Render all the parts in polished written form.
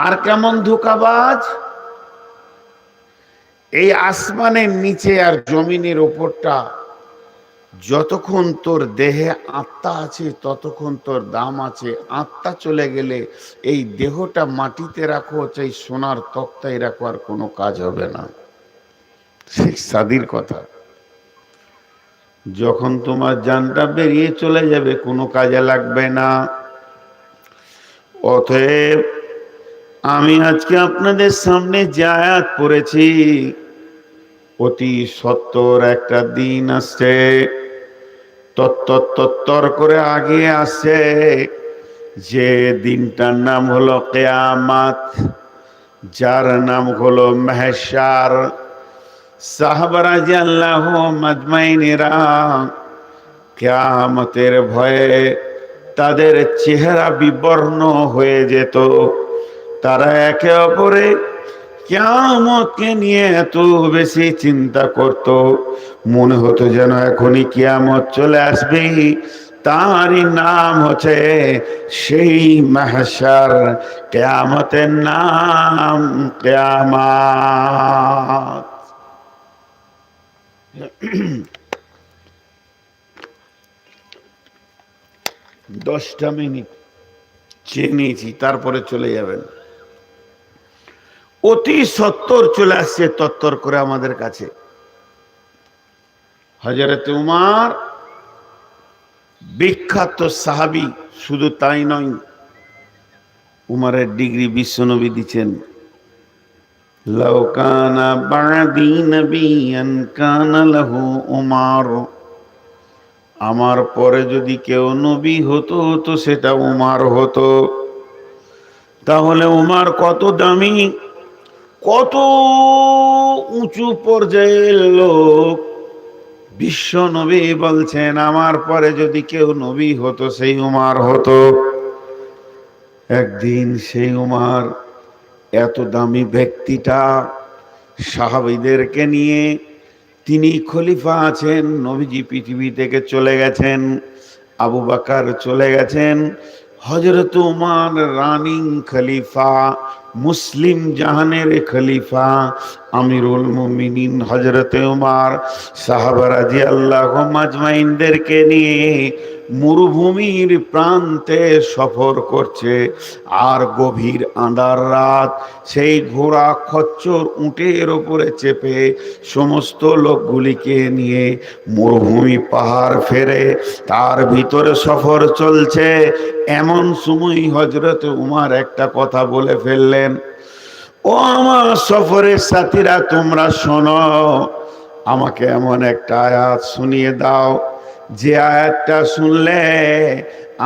আর কেমন ধোঁকাবাজ, এই আসমানের নিচে আর জমিনের ওপরটা যতক্ষণ তোর দেহে আত্মা আছে ততক্ষণ তোর দাম আছে। আত্মা চলে গেলে এই দেহটা মাটিতে রাখো চাই সোনার তক্তায় রাখো, আর কোনো কাজ হবে না। শেখ সাদির কথা, যখন তোমার জানটা বেরিয়ে চলে যাবে কোনো কাজে লাগবে না। অতএব আমি আজকে আপনাদের সামনে যে আয়াত পড়েছি, অতি সত্বর একটা দিন আসছে, তত্তর করে আগে আসছে, যে দিনটার নাম হলো কিয়ামত, যার নাম হলো মাহশার। সাহাবারা রাদিয়াল্লাহু আজমাইনেরা কিয়ামতের ভয়ে তাদের চেহারা বিবর্ণ হয়ে যেত। তারা একে অপরে কিয়ামতকে নিয়ে এত বেশি চিন্তা করত, মনে হতো যেন এখনই কিয়ামত চলে আসবে। তারই নাম হচ্ছে সেই মাহশার, কিয়ামতের নাম কিয়ামত। 10টা মিনিট চেয়ে নিয়েছি, তারপরে চলে যাবেন। অতি সত্বর চলে আসছে তত্তর করে আমাদের কাছে। হযরত উমর বিখ্যাত সাহাবী, শুধু তাই নয়, উমরের ডিগ্রি বিশ্বনবী দিচ্ছেন, লাউ কানা বাদি নবিয়ান কানা লাহু উমর। আমার পরে যদি কেউ নবী হতো তো সেটা উমর হতো। তাহলে উমর কত দামি, কত উঁচু পর্যায়ের লোক। বিশ্ব নবী বলছেন আমার পরে যদি কেউ নবী হতো সেই উমর হতো। একদিন সেই উমর, এত দামি ব্যক্তিটা, সাহাবীদেরকে নিয়ে, তিনি খলিফা আছেন, নবীজি পৃথিবী থেকে চলে গেছেন, আবু বকর চলে গেছেন, হযরত উমর রানিং খলিফা, মুসলিম জাহানের খলিফা, আমিরুল মুমিনিন হযরত উমর সাহাবা রাদিয়াল্লাহু আজমাইনদেরকে নিয়ে মরুভূমির প্রান্তে সফর করছে। আর গভীর আঁধার রাত, সেই ঘোড়া খচ্চর উটের ওপরে চেপে সমস্ত লোকগুলিকে নিয়ে মরুভূমি পাহাড় ফেরে তার ভিতরে সফর চলছে। এমন সময় হযরত উমর একটা কথা বলে ফেললেন, ও আমার সফরের সাথীরা, তোমরা শোনো, আমাকে এমন একটা আয়াত শুনিয়ে দাও যে আয়াতটা শুনলে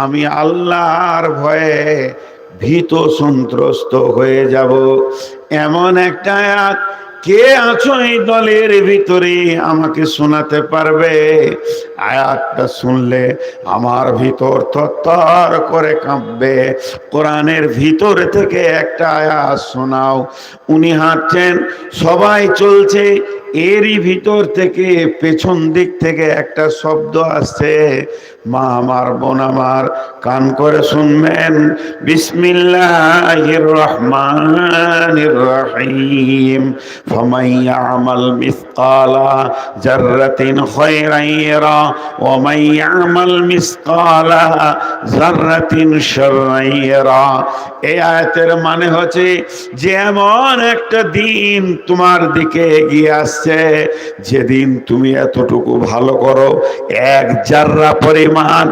আমি আল্লাহর ভয়ে ভীত সন্ত্রস্ত হয়ে যাব। এমন একটা আয়াত কে আছো এই দলের ভিতরে আমাকে শোনাতে পারবে? আয়াতটা শুনলে আমার ভিতর থরথর করে কাঁপবে। কোরআনের ভিতর থেকে একটা আয়াত শোনাও। উনি হাঁটছেন, সবাই চলছে, এরই ভিতর থেকে পেছন দিক থেকে একটা শব্দ আসছে। মা আমার, বোন আমার, কান করে শুনবেন। বিসমিল্লাহির রহমানির রহিম। ফামান ইয়ামাল মিসকালা যাররাতিন খায়রান ইয়ারা ওয়া মান ইয়ামাল মিসকালা যাররাতিন শাররান ইয়ারা। এই আয়াতের মানে হচ্ছে যে এমন একটা দিন তোমার দিকে এগিয়ে আসছে, যেদিন তুমি এতটুকু ভালো করো, এক জাররা পরিমাণ,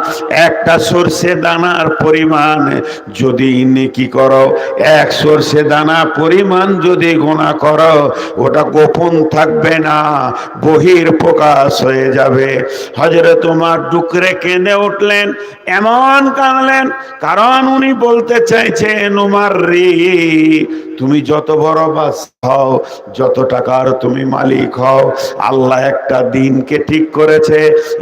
একটা সরষে দানার পরিমাণ যদি নেকি করো, এক সরষে দানা পরিমাণ যদি গুনাহ করো, ওটা গোপন থাকবে না, বহির প্রকাশ হয়ে যাবে। হযরত উমর ডুকরে কেঁদে উঠলেন, এমন কাঁদলেন, কারণ উনি বলতে চাইছেন, উমর রে, তুমি যত বড় বাদশা হও, যত টাকার তুমি মালিক হও, আল্লাহ একটা দিনকে ঠিক করেছে,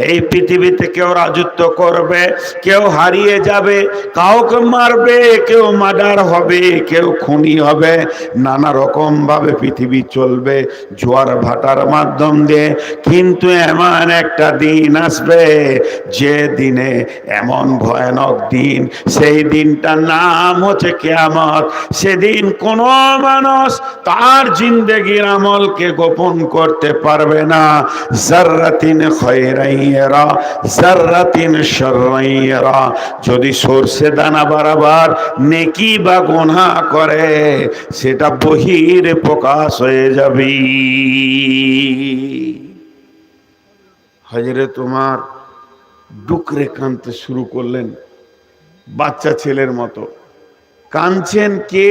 এই পৃথিবীতে কেউ রাজত্ব রাজত্ব করবে, কেউ হারিয়ে যাবে, কাউকে মারবে, কেউ মার্ডার হবে, কেউ খুনি হবে, নানা রকম ভাবে পৃথিবী চলবে জোয়ার ভাটার মাধ্যম দিয়ে। কিন্তু এমন একটা দিন আসবে যে দিনে এমন ভয়ানক দিন, সেই দিনটার নাম হচ্ছে কিয়ামত। সেদিন কোন মানুষ তার জিন্দেগির আমলকে গোপন করতে পারবে না। জাররাতিন খায়রান ইয়ারা জাররাতিন শাররান ইয়ারা। যদি সরষে দানা বরাবর নেকি বা গুনাহ করে, সেটা বহির প্রকাশ হয়ে যাবে। হযরত উমর ডুকরে কাঁদতে শুরু করলেন, বাচ্চা ছেলের মতো। কাঁদছেন কে?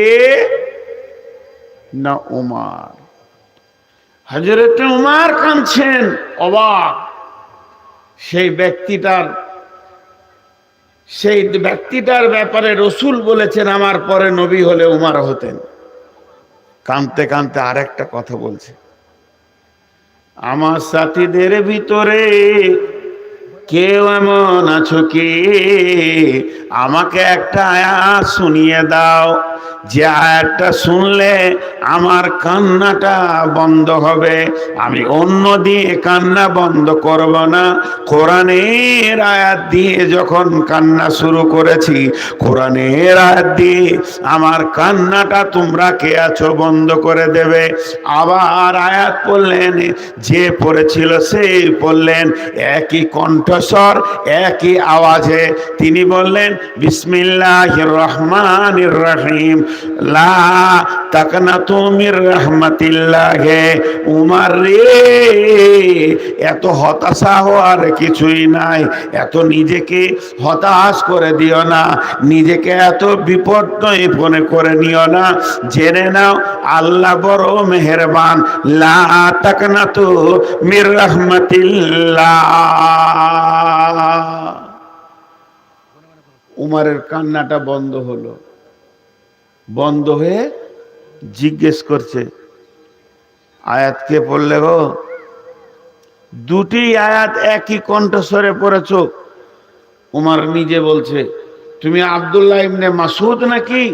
না উমর। হযরত উমর কাঁদছেন, অবাক। সেই ব্যক্তিটার ব্যাপারে রাসূল বলেছেন আমার পরে নবী হলে উমর হতেন। কাঁদতে কাঁদতে আরেকটা কথা বলছে, আমার সাথীদের ভিতরে কেউ এমন আছো কি আমাকে একটা আয়াত শুনিয়ে দাও, যে আয়াতটা শুনলে আমার কান্নাটা বন্ধ হবে, আমি অন্য দিয়ে কান্না বন্ধ করব না। কোরআনের আয়াত দিয়ে যখন কান্না শুরু করেছি, কোরআনের আয়াত দিয়ে আমার কান্নাটা তোমরা কে আছো বন্ধ করে দেবে। আবার আয়াত পড়লেন, যে পড়েছিল সেই পড়লেন, একই কণ্ঠস্বর একই আওয়াজে তিনি বললেন, বিসমিল্লাহির রহমানির রহিম, লা তাকনাতু মির রাহমাতিল্লাহ। উমর রে, এত হতাশা হওয়ার কিছুই নাই, এত নিজেকে হতাশ করে দিও না, নিজেকে এত বিপর্যয় মনে করে নিও না। জেনে নাও আল্লাহ বড় মেহেরবান। লা তাকনাতু মির রাহমাতিল্লাহ। উমরের কান্নাটা বন্ধ হলো। বন্ধ হয়ে জিজ্ঞেস করছে, আয়াত কে পড়লে গো? দুটি আয়াত একই কণ্ঠস্বরে পড়েছ। উমর নিজে বলছে, তুমি আব্দুল্লাহ ইবনে মাসউদ নাকি?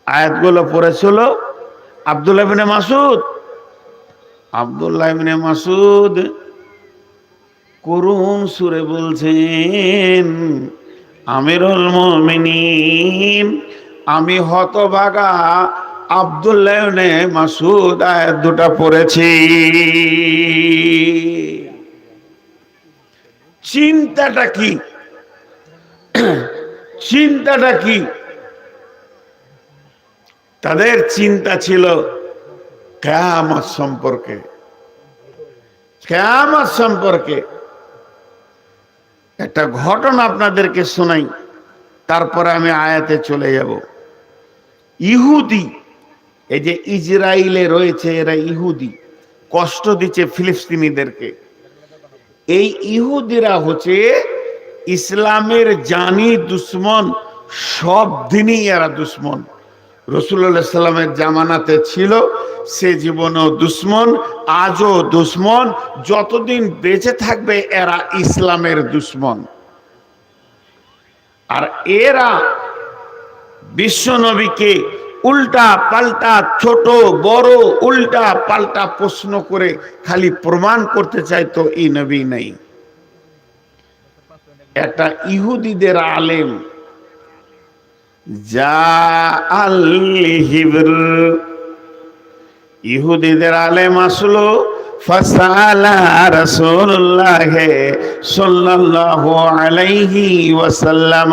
আয়াতগুলো পড়েছিল আব্দুল্লাহ ইবনে মাসউদ। আব্দুল্লাহ ইবনে মাসউদ করুণ সুরে বলছেন, আমিরুল মুমিনিন, আমি হতভাগা আব্দুল্লাহ ইবনে মাসউদ আয়াত দুটো পড়েছি। চিন্তাটা কি? চিন্তাটা কি? তাদের চিন্তা ছিল কিয়ামত সম্পর্কে। কিয়ামত সম্পর্কে একটা ঘটনা আপনাদেরকে শোনাই, তারপরে আমি আয়াতে চলে যাব। ইহুদি, এই যে ইসরায়েলে রয়েছে, এরা ইহুদি, কষ্ট দিচ্ছে ফিলিস্তিনিদেরকে। এই ইহুদিরা হচ্ছে ইসলামের জানি দুশ্মন, সব দিনই এরা দুশ্মন। রাসূলুল্লাহ সাল্লামের জামানাতে ছিল, সে জীবনেও দুশ্মন, আজও দুশ্মন, যতদিন বেঁচে থাকবে এরা ইসলামের দুশ্মন। আর এরা বিশ্ব নবীকে উল্টা পাল্টা, ছোট বড় উল্টা পাল্টা প্রশ্ন করে খালি প্রমাণ করতে চাইতো এই নবী নেই। একটা ইহুদিদের আলেম যা আল হিবর, ইহুদিদের আলেম আসলো, ফাসালা রাসূলুল্লাহ সাল্লাল্লাহু আলাইহি ওয়াসাল্লাম।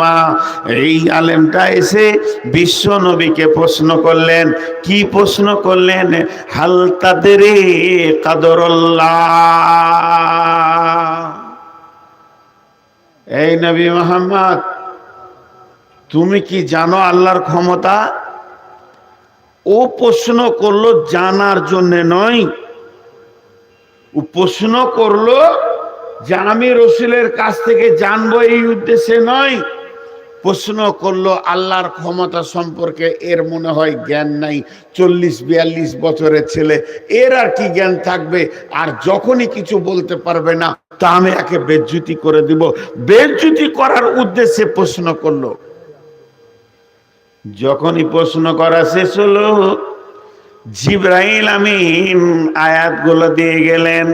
এই আলেমটা এসে বিশ্ব নবীকে প্রশ্ন করলেন। কি প্রশ্ন করলেন? হাল তাদরি কাদরুল্লাহ, এই নবী মুহাম্মদ, তুমি কি জানো আল্লাহর ক্ষমতা? ও প্রশ্ন করলো জানার জন্য নয়, ও প্রশ্ন করলো যে আমি রসুলের কাছ থেকে জানবো এই উদ্দেশ্যে নয়। প্রশ্ন করলো আল্লাহর ক্ষমতা সম্পর্কে এর মনে হয় জ্ঞান নাই, 40-42 বছরের ছেলে, এর আর কি জ্ঞান থাকবে? আর যখনই কিছু বলতে পারবে না, তা আমি একে বেজ্জুতি করে দিব। বেজ্জুতি করার উদ্দেশ্যে প্রশ্ন করলো। যখনই প্রশ্ন করা শেষ হলো, জিবরাইল আমিন আয়াতগুলো দিয়ে গেলেন,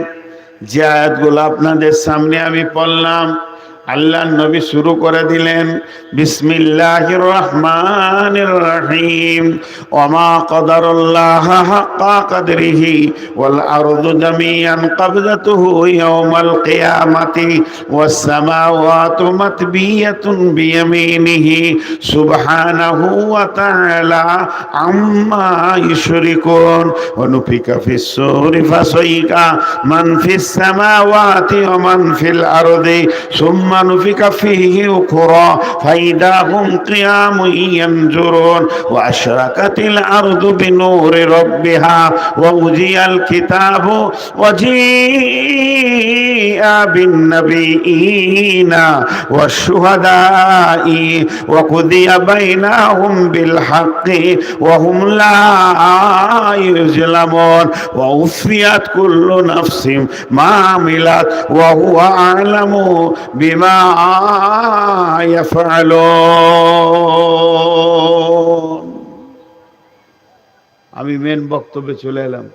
যে আয়াতগুলো আপনাদের সামনে আমি পড়লাম। আল্লাহ নবী শুরু করে দিলেন, বিসমিল্লাহির রহমানির রহিম, ওমা কদারুল্লাহ হাক্কা কদরিহি ওয়াল আরদু জামিআন ক্বাবদাতুহু ইয়াওমাল কিয়ামাতি ওয়াস সামাওয়াতু মাতবিয়াতুন বিয়ামিনিহি সুবহানাহু ওয়া তাআলা আম্মা ইউশরিকুন ওয়া নুফিকা ফিস সূরি ফাসাইকা মান ফিস সামাওয়াতি ওয়া মান ফিল আরদি সুম্মা নুফিকা ফীহি উখরা ফাইদা হুম কিয়ামুন ইয়ানজুরুন ওয়া আশরাকাতিল আরদু বিনূরি রাব্বিহা ওয়া উজিয়াল কিতাবু ওয়া জিআ বিন নাবিয়িনা ওয়াশ শুহাদাই ওয়া কুদিয়া বাইনাহুম বিল হাক্কি ওয়া হুম লা ইউজলামুন ওয়া উফিয়াত কুল্লু নাফসিন মা আমিলাত ওয়া হুয়া আ'লামু বিমা ইয়াফআলুন। আমি মেন বক্তব্যে চলে এলাম,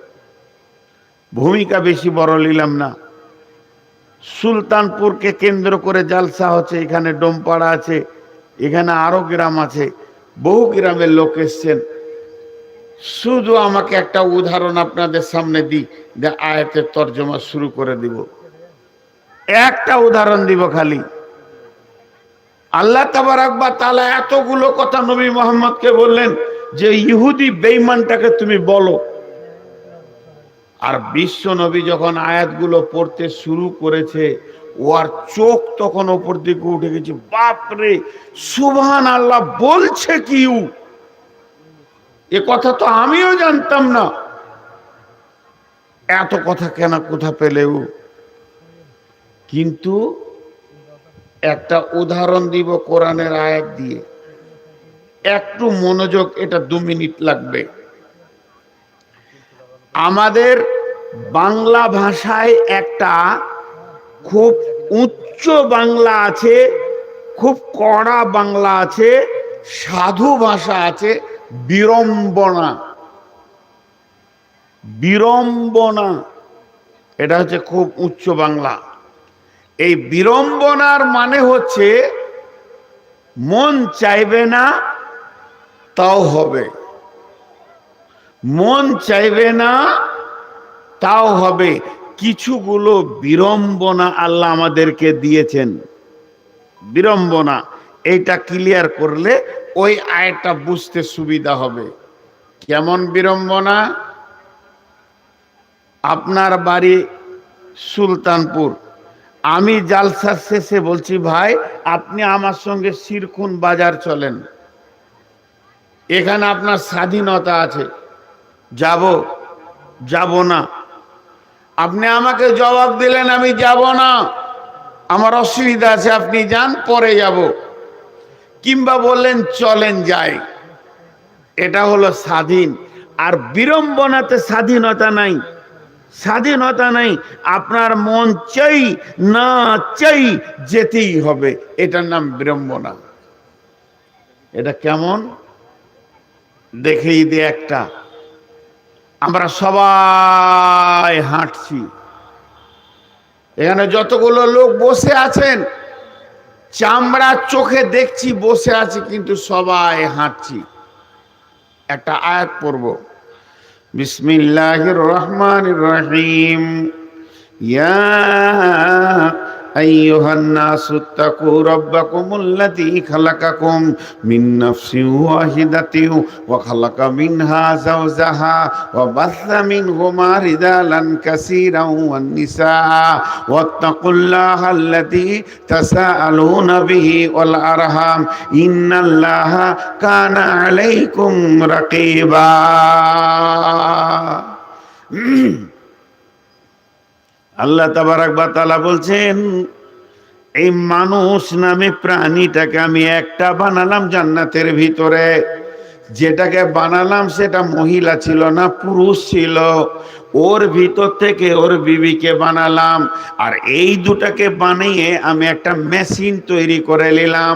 ভূমিকা বেশি বড় নিলাম না। সুলতানপুরকে কেন্দ্র করে জালসা হচ্ছে, এখানে ডোমপাড়া আছে, এখানে আরো গ্রাম আছে, বহু গ্রামের লোক এসছেন। শুধু আমাকে একটা উদাহরণ আপনাদের সামনে দিই, যে আয়াতের তর্জমা শুরু করে দিব। একটা উদাহরণ দিব খালি। আল্লাহ তাবারাক ওয়া তাআলা এতগুলো কথা নবী মুহাম্মদকে বললেন যে ইহুদি বেঈমানটাকে তুমি বলো। আর বিশ্ব নবী যখন আয়াতগুলো পড়তে শুরু করেছে, ওর চোখ তখন ওপর দিকে উঠে গেছে। বাপরে, সুবহানাল্লাহ বলছে কি! এ কথা তো আমিও জানতাম না। এত কথা কেন কোথা পেলেও? কিন্তু একটা উদাহরণ দিব কোরআনের আয়াত দিয়ে, একটু মনোযোগ, এটা 2 মিনিট লাগবে। আমাদের বাংলা ভাষায় একটা খুব উচ্চ বাংলা আছে, খুব কড়া বাংলা আছে, সাধু ভাষা আছে, বিড়ম্বনা। বিড়ম্বনা এটা হচ্ছে খুব উচ্চ বাংলা। এই বিড়ম্বনার মানে হচ্ছে মন চাইবে না তাও হবে, মন চাইবে না তাও হবে। কিছুগুলো বিড়ম্বনা আল্লাহ আমাদেরকে দিয়েছেন। বিড়ম্বনা এইটা ক্লিয়ার করলে ওই আয়াতটা বুঝতে সুবিধা হবে। কেমন বিড়ম্বনা? আপনার বাড়ি সুলতানপুর, আমি জালসার শেষে বলছি, ভাই আপনি আমার সঙ্গে শিরকুন বাজার চলেন, এখানে আপনার স্বাধীনতা আছে, যাব যাব না? আপনি আমাকে জবাব দিলেন আমি যাব না, আমার অসুবিধা আছে, আপনি যান, পরে যাব। কিংবা বললেন চলেন যাই, এটা হলো স্বাধীন। আর বিড়ম্বনাতে স্বাধীনতা নাই, স্বাধীনতা নাই। আপনার মন চাই না চাই যেতেই হবে, এটার নাম বিড়ম্বনা। এটা কেমন দেখেই দে একটা। আমরা সবাই হাঁটছি, এখানে যতগুলো লোক বসে আছেন, চামড়া চোখে দেখছি বসে আছে, কিন্তু সবাই হাঁটছি। একটা আয়াত পড়ব, বিসমিল্লাহির রহমানির রহিম। ইয়া আইয়ুহান নাসু তাকু রাব্বাকুমুল্লাযী খালাকাকুম মিন নাফসিন ওয়াহিদাতিন ওয়া খালাকা মিনহা যাওজাহা ওয়া বাসসা মিনহুমা রিজালান কাসীরান ওয়ান নিসা ওয়াত্তাকুল্লাহাল্লাযী তাসাআলুনা বিহি ওয়াল আরহাম ইন্নাল্লাহা কানা আলাইকুম রাকীবা। আল্লাহ তাবারাক ওয়া তাআলা বলছেন, এই মানুষ নামে প্রাণীটাকে আমি একটা বানালাম জান্নাতের ভিতরে। যেটাকে বানালাম সেটা মহিলা ছিল না, পুরুষ ছিল। ওর ভিতর থেকে ওর বিবিকে বানালাম, আর এই দুটাকে বানিয়ে আমি একটা মেশিন তৈরি করে নিলাম।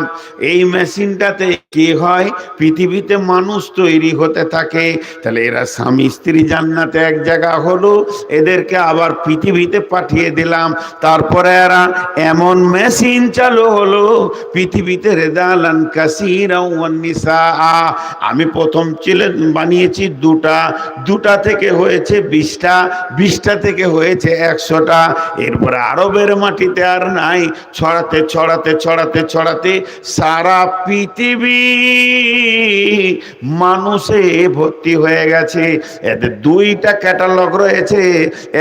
এই মেশিনটাতে কি হয়, পৃথিবীতে মানুষ তৈরি হতে থাকে। তাহলে এরা স্বামী স্ত্রী জান্নাতে এক জায়গা হলো, এদেরকে আবার পৃথিবীতে পাঠিয়ে দিলাম। তারপরে এরা এমন মেশিন চালু হলো পৃথিবীতে রেদালান কাসীরা ওয়ান নিসা। আমি প্রথম ছিলেন বানিয়েছি দুটা, দুটা থেকে হয়েছে 20টা, 20টা থেকে হয়েছে 100টা। এরপরে আরবের মাটিতে আর নাই, ছড়াতে ছড়াতে ছড়াতে ছড়াতে সারা পৃথিবী মানুষে ভর্তি হয়ে গেছে। এদের দুইটা ক্যাটালগ রয়েছে,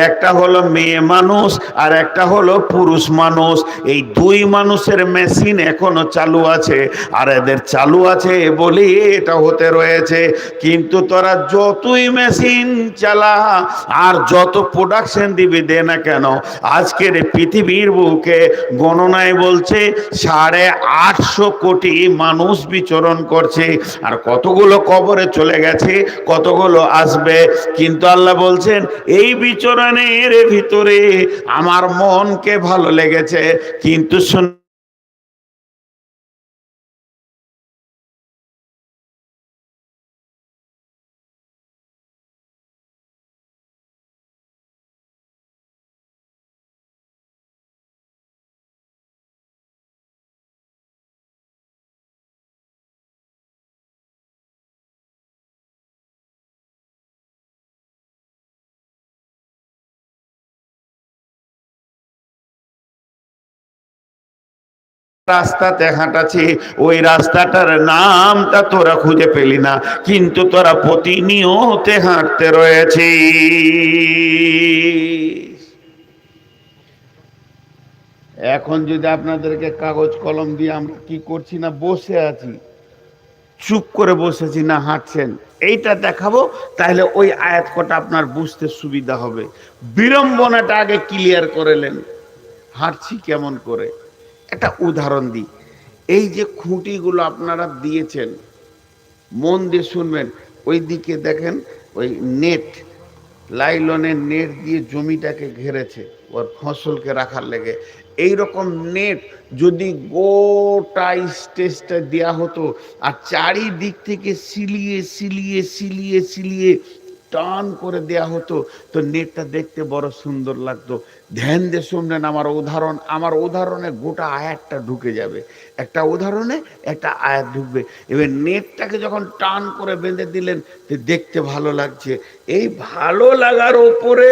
একটা হলো মেয়ে মানুষ আর একটা হলো পুরুষ মানুষ। এই দুই মানুষের মেশিন এখনো চালু আছে, আর এদের চালু আছে বলে এটা হতে রয়েছে। কিন্তু তোরা যতই মেশিন চালা আর যত প্রোডাকশন দিবি দে না কেন, আজকের পৃথিবীর বুকে গণনায় বলছে 850 কোটি মানুষ বিচরণ করছে। আর কতগুলো কবরে চলে গেছে, কতগুলো আসবে। কিন্তু আল্লাহ বলছেন এই বিচরণের ভিতরে আমার মনকে ভালো লেগেছে। কিন্তু রাস্তাতে হাঁটাছি, ওই রাস্তাটার নামটা তোরা খুঁজে পেলি না, কিন্তু তোরা প্রতিনিয়ত হাঁটতে রয়েছে। এখন যদি আপনাদেরকে কাগজ কলম দিয়ে আমরা কি করছি না বসে আছি, চুপ করে বসেছি না হাঁটছেন, এইটা দেখাবো, তাহলে ওই আয়াত কটা আপনার বুঝতে সুবিধা হবে। বিড়ম্বনাটা আগে ক্লিয়ার করে নেন, হাঁটছি কেমন করে। একটা উদাহরণ দিই। এই যে খুঁটিগুলো আপনারা দিয়েছেন, মন দিয়ে শুনবেন, ওই দিকে দেখেন ওই নেট, লাইলনের নেট দিয়ে জমিটাকে ঘেরেছে ওর ফসলকে রাখার লেগে। এই রকম নেট যদি গোটা স্টেজটা দেওয়া হতো আর চারিদিক থেকে সিলিয়ে সিলিয়ে সিলিয়ে সিলিয়ে টান করে দেয়া হতো, তো নেটটা দেখতে বড় সুন্দর লাগতো। ধ্যান দিয়ে শুনবেন আমার উদাহরণে গোটা আয়াতটা ঢুকে যাবে। একটা উদাহরণে একটা আয়াত ঢুকবে। এবার নেটটাকে যখন টান করে বেঁধে দিলেন, তো দেখতে ভালো লাগছে। এই ভালো লাগার ওপরে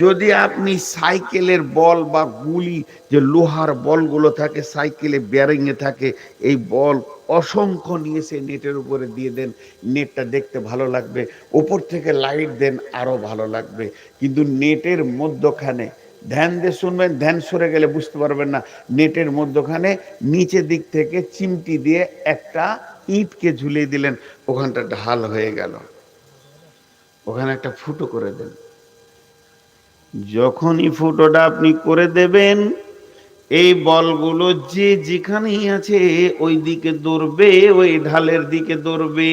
যদি আপনি সাইকেলের বল বা গুলি, যে লোহার বলগুলো থাকে সাইকেলে বেয়ারিংয়ে থাকে, এই বল অসংখ্য নিয়ে সে নেটের উপরে দিয়ে দেন, নেটটা দেখতে ভালো লাগবে। ওপর থেকে লাইট দেন, আরো ভালো লাগবে। কিন্তু নেটের মধ্যখানে, ধ্যান দিয়ে শুনবেন, ধ্যান সরে গেলে বুঝতে পারবেন না, নেটের মধ্যখানে নিচের দিক থেকে চিমটি দিয়ে একটা ইটকে ঝুলিয়ে দিলেন, ওখানটা ঢাল হয়ে গেল, ওখানে একটা ফুটো করে দেন। যখনই ফুটোটা আপনি করে দেবেন, এই বলগুলো যে যেখানেই আছে ওই দিকে দৌড়বে, ওই ঢালের দিকে দৌড়বে।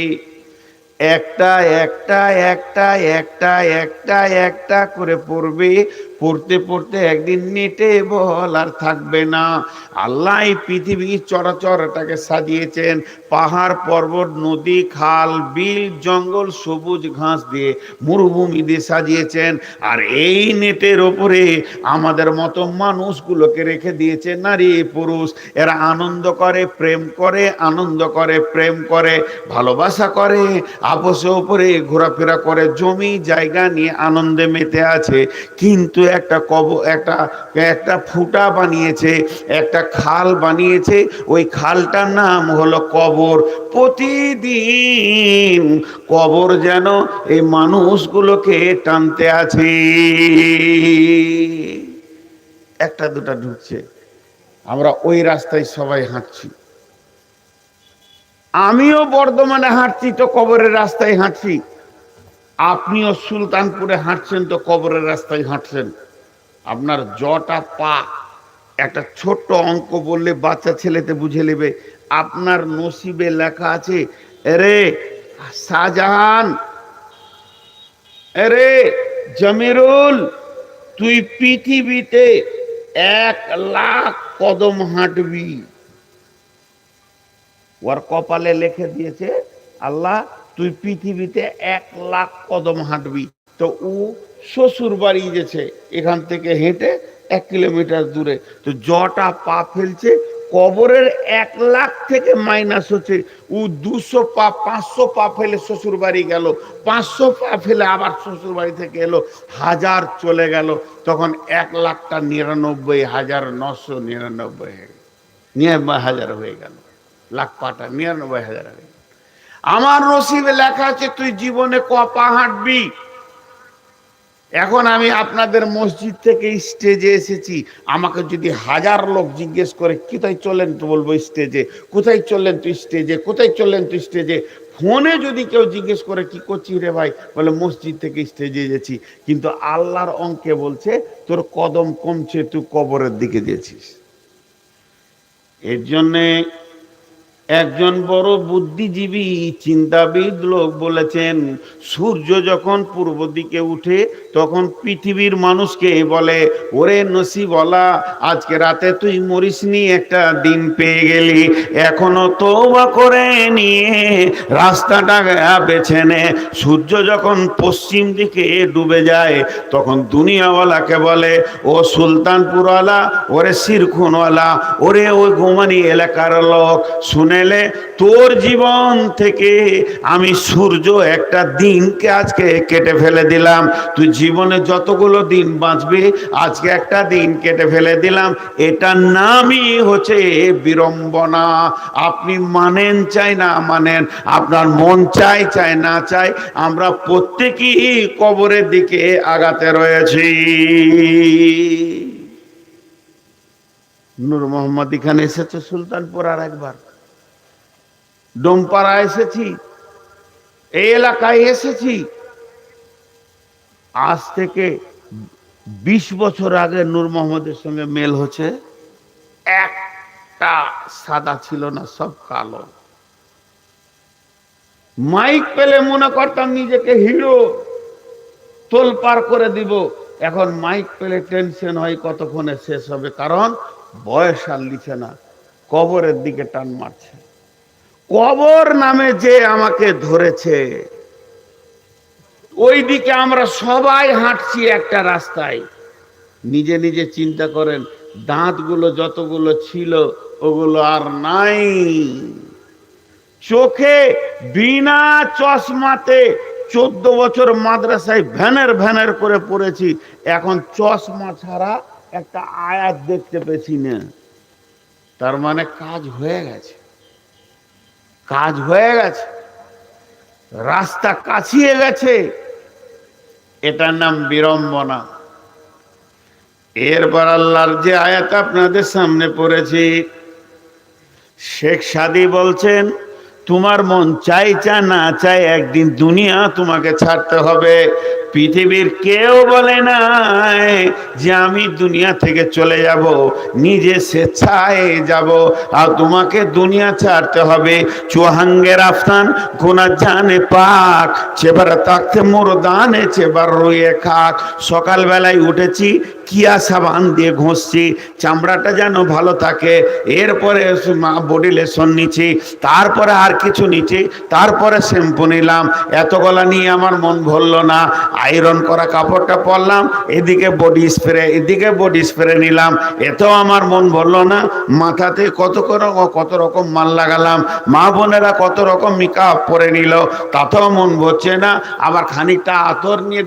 একটা একটা একটা একটা একটা একটা করে পড়বে, পড়তে পড়তে একদিন নেটে বল আর থাকবে না। আল্লাহ এই পৃথিবী চরাচরটাকে সাজিয়েছেন পাহাড় পর্বত নদী খাল বিল জঙ্গল সবুজ ঘাস দিয়ে, মরুভূমি দিয়ে সাজিয়েছেন। আর এই নেটের ওপরে আমাদের মতো মানুষগুলোকে রেখে দিয়েছে, নারী পুরুষ। এরা আনন্দ করে, প্রেম করে, আনন্দ করে, প্রেম করে, ভালোবাসা করে, আপসে উপরে ঘোরাফেরা করে, জমি জায়গা নিয়ে আনন্দে মেতে আছে। কিন্তু একটা ফুটা বানিয়েছে, একটা খাল বানিয়েছে, ওই খালটার নাম হলো কবর। প্রতিদিন কবর যেন এই মানুষগুলোকে টানতে আছে। একটা দুটা ঢুকছে, আমরা ওই রাস্তায় সবাই হাঁটছি। আমিও বর্ধমানে হাঁটছি তো কবরের রাস্তায় হাঁটছি, আপনিও সুলতানপুরে হাঁটছেন তো কবরের রাস্তায় হাঁটছেন। আপনার জটা পা, একটা ছোট্ট অঙ্ক বললে বাচ্চা ছেলেতে বুঝে নেবে। আপনার নসিবে লেখা আছে, এরে শাহজাহান, এরে জামিরুল, তুই পৃথিবীতে 1,00,000 কদম হাঁটবি। ওর কপালে লিখে দিয়েছে আল্লাহ, তুই পৃথিবীতে 1,00,000 কদম হাঁটবি। তো ও শ্বশুর বাড়ি গেছে, এখান থেকে হেঁটে 1 কিলোমিটার দূরে। তো জটা পা ফেলছে, কবরের 1,00,000 থেকে মাইনাস হচ্ছে। ও 200 পা 500 পা ফেলে শ্বশুর বাড়ি গেল, 500 পা ফেলে আবার শ্বশুর বাড়ি থেকে এলো, 1000 চলে গেল। তখন 1,00,000টা 99,999 হয়ে গেল, 99,000 হয়ে গেল। লাখ পাটা 99,000 হয়ে গেল। আমার নসিবে লেখা আছে তুই জীবনে ক পা হাঁটবি। এখন আমি আপনাদের মসজিদ থেকে স্টেজে এসেছি, আমাকে যদি 1000 লোক জিজ্ঞেস করে কোথায় চললেন, তো বলবো স্টেজে। কোথায় চললেন তুই স্টেজে, কোথায় চললেন তুই স্টেজে। ফোনে যদি কেউ জিজ্ঞেস করে কি করছিস রে ভাই, বলে মসজিদ থেকে স্টেজে গেছি। কিন্তু আল্লাহর অঙ্কে বলছে তোর কদম কমছে, তুই কবরের দিকে গেছিস। এর জন্যে একজন বড় বুদ্ধিজীবী চিন্তাবিদ লোক বলেছেন, সূর্য যখন পূর্ব দিকে উঠে তখন পৃথিবীর মানুষকে বলে, ওরে নসিবওয়ালা, আজকে রাতে তুই মরিসনি, একটা দিন পেয়ে গেলি, এখনো তওবা করে নিয়ে রাস্তাটা বেছে নে। সূর্য যখন পশ্চিম দিকে ডুবে যায় তখন দুনিয়াওয়ালাকে বলে, ও সুলতানপুরওয়ালা, ওরে শিরখুনওয়ালা, ওরে ওই গোমানি এলাকার লোক, শুনে তোর জীবন থেকে আমি সূর্য একটা দিনকে আজকে কেটে ফেলে দিলাম। তুই জীবনে যতগুলো দিন বাঁচবে আজকে একটা দিন কেটে ফেলে দিলাম। এটার নামই হচ্ছে বিড়ম্বনা। আপনি মানেন চাই না মানেন, আপনার মন চাই চাই না চাই, আমরা প্রত্যেকেই কবরের দিকে আগাতে রয়েছি। নূর মোহাম্মদ এখানে এসেছে সুলতানপুর, আর একবার ডোমপাড়া এসেছি, এই এলাকায় এসেছি। আজ থেকে 20 বছর আগে নূর মোহাম্মদের সঙ্গে মেল হচ্ছে। একটা সাদা ছিল না, সব কালো। মাইক পেলে মনে করতাম নিজেকে হিরো, তোলপাড় করে দিব। এখন মাইক পেলে টেনশন হয় কতক্ষণে শেষ হবে, কারণ বয়স আর লিখে না, কবরের দিকে টান মারছে। কবর নামে যে আমাকে ধরেছে, ওই দিকে আমরা সবাই হাঁটছি একটা রাস্তায়। নিজে নিজে চিন্তা করেন, দাঁতগুলো যতগুলো ছিল ওগুলো আর নাই। চোখে বিনা চশমাতে 14 বছর মাদ্রাসায় ভ্যানের ভ্যানের করে পড়েছি, এখন চশমা ছাড়া একটা আয়াত দেখতে পেছি না। তার মানে কাজ হয়ে গেছে, কাজ হয়ে গেছে, রাস্তা কাছিয়ে গেছে। এটার নাম বিড়ম্বনা। এরপর আল্লাহর যে আয়াত আপনাদের সামনে পড়েছি, শেখ সাদী বলছেন, তোমার মন চাই চা না চাই একদিন দুনিয়া তোমাকে ছাড়তে হবে। পৃথিবীর কেউ বলে নাই যে আমি দুনিয়া থেকে চলে যাব, নিজে স্বেচ্ছায় যাব। আর তোমাকে দুনিয়া ছাড়তে হবে। চুহাঙ্গে রাফতান গুনা জানে পাক, চেবার তাকতে মুরদানে চেবার রুয়ে খাক। সকালবেলায় উঠেছি, কিয়া সাবান দিয়ে ঘষছি, চামড়াটা যেন ভালো থাকে। এরপরে বডি লেসন নিচ্ছি, তারপরে আর কিছু নিচ্ছি, তারপরে শ্যাম্পু নিলাম। এতগুলা নিয়ে আমার মন ভরলো না। আয়রন করা কাপড়টা পরলাম, এদিকে বডি স্প্রে নিলাম, এতেও আমার মন ভরলো না। মাথাতে কত রকম মাল লাগালাম, মা বোনেরা কত রকম মেকআপ পরে নিল, তাতেও মন ভরছে না। আবার খানিকটা আতর নিয়ে